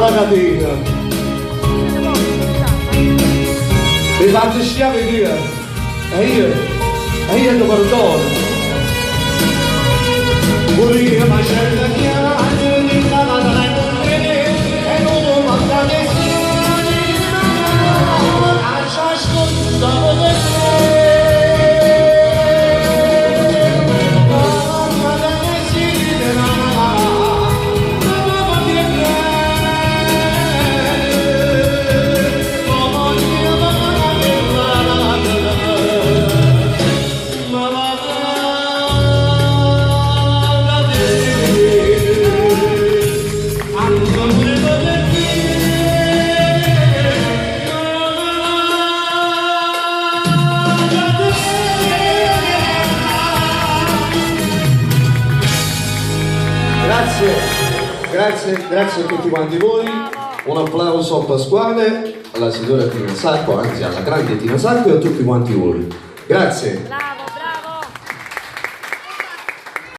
alla catena. Mi fate sciare via. E io ti perdono. Pure io ma scelta chiara, di la e non manda nessuno, lascia scontare per te. Grazie a tutti quanti voi, un applauso a Pasquale, alla signora Tina Sacco, anzi alla grande Tina Sacco e a tutti quanti voi. Grazie.